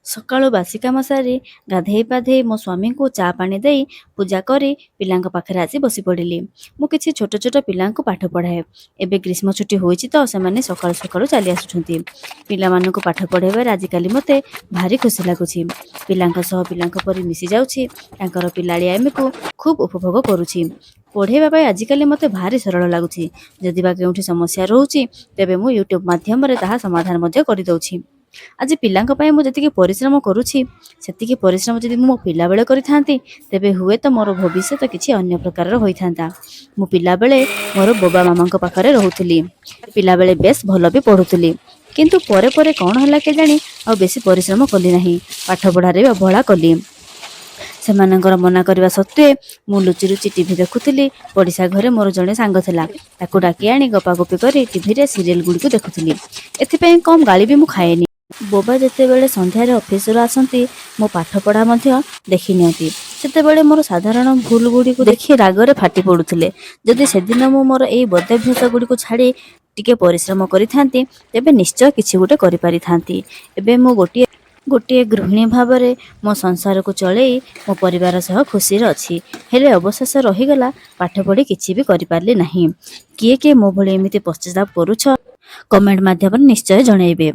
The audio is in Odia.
ସକାଳୁ ବାସି କାମ ସାରି ଗାଧେଇ ପାଧେଇ ମୋ ସ୍ୱାମୀଙ୍କୁ ଚା ପାଣି ଦେଇ ପୂଜା କରି ପିଲାଙ୍କ ପାଖରେ ଆସି ବସି ପଡ଼ିଲି। ମୁଁ କିଛି ଛୋଟ ଛୋଟ ପିଲାଙ୍କୁ ପାଠ ପଢ଼ାଏ। ଏବେ ଗ୍ରୀଷ୍ମ ଛୁଟି ହୋଇଛି ତ ସେମାନେ ସକାଳୁ ସକାଳୁ ଚାଲି ଆସୁଛନ୍ତି। ପିଲାମାନଙ୍କୁ ପାଠ ପଢ଼ାଇବାରେ ଆଜିକାଲି ମୋତେ ଭାରି ଖୁସି ଲାଗୁଛି। ପିଲାଙ୍କ ସହ ପିଲାଙ୍କ ପରି ମିଶି ଯାଉଛି, ତାଙ୍କର ପିଲାଳିଆମିକୁ ଖୁବ୍ ଉପଭୋଗ କରୁଛି। ପଢ଼ାଇବା ପାଇଁ ଆଜିକାଲି ମୋତେ ଭାରି ସରଳ ଲାଗୁଛି। ଯଦି ବା କେଉଁଠି ସମସ୍ୟା ରହୁଛି ତେବେ ମୁଁ ୟୁଟ୍ୟୁବ୍ ମାଧ୍ୟମରେ ତାହା ସମାଧାନ ମଧ୍ୟ କରିଦେଉଛି। ଆଜି ପିଲାଙ୍କ ପାଇଁ ମୁଁ ଯେତିକି ପରିଶ୍ରମ କରୁଛି ସେତିକି ପରିଶ୍ରମ ଯଦି ମୁଁ ମୋ ପିଲାବେଳେ କରିଥାନ୍ତି ତେବେ ହୁଏତ ମୋର ଭବିଷ୍ୟତ କିଛି ଅନ୍ୟ ପ୍ରକାରର ହୋଇଥାନ୍ତା। ମୁଁ ପିଲାବେଳେ ମୋର ବୋବା ମାମାଙ୍କ ପାଖରେ ରହୁଥିଲି। ପିଲାବେଳେ ବେଶ୍ ଭଲ ବି ପଢ଼ୁଥିଲି, କିନ୍ତୁ ପରେ ପରେ କ'ଣ ହେଲା କେଜାଣି ଆଉ ବେଶୀ ପରିଶ୍ରମ କଲି ନାହିଁ। ପାଠପଢ଼ାରେ ବି ଅବହେଳା କଲି। ସେମାନଙ୍କର ମନା କରିବା ସତ୍ତ୍ୱେ ମୁଁ ଲୁଚି ଲୁଚି ଟିଭି ଦେଖୁଥିଲି। ପଡ଼ିଶା ଘରେ ମୋର ଜଣେ ସାଙ୍ଗ ଥିଲା, ତାକୁ ଡାକି ଆଣି ଗପାଗପି କରି ଟିଭିରେ ସିରିଏଲ ଗୁଡ଼ିକୁ ଦେଖୁଥିଲି। ଏଥିପାଇଁ କମ୍ ଗାଳି ବି ମୁଁ ଖାଏନି। ବୋବା ଯେତେବେଳେ ସନ୍ଧ୍ୟାରେ ଅଫିସରୁ ଆସନ୍ତି ମୋ ପାଠପଢ଼ା ମଧ୍ୟ ଦେଖି ନିଅନ୍ତି। ସେତେବେଳେ ମୋର ସାଧାରଣ ଭୁଲ ଗୁଡ଼ିକୁ ଦେଖି ରାଗରେ ଫାଟି ପଡ଼ୁଥିଲେ। ଯଦି ସେଦିନ ମୁଁ ମୋର ଏଇ ବଦାଭ୍ୟାସ ଗୁଡ଼ିକୁ ଛାଡ଼ି ଟିକେ ପରିଶ୍ରମ କରିଥାନ୍ତି ତେବେ ନିଶ୍ଚୟ କିଛି ଗୋଟେ କରିପାରିଥାନ୍ତି। ଏବେ ମୁଁ ଗୋଟିଏ ଗୃହିଣୀ ଭାବରେ ମୋ ସଂସାରକୁ ଚଳେଇ ମୋ ପରିବାର ସହ ଖୁସିରେ ଅଛି। ହେଲେ ଅବଶେଷ ରହିଗଲା, ପାଠ ପଢ଼ି କିଛି ବି କରିପାରିଲି ନାହିଁ। କିଏ କିଏ ମୋ ଭଳି ଏମିତି ପଶ୍ଚାତାପ କରୁଛ କମେଣ୍ଟ ମାଧ୍ୟମରେ ନିଶ୍ଚୟ ଜଣାଇବେ।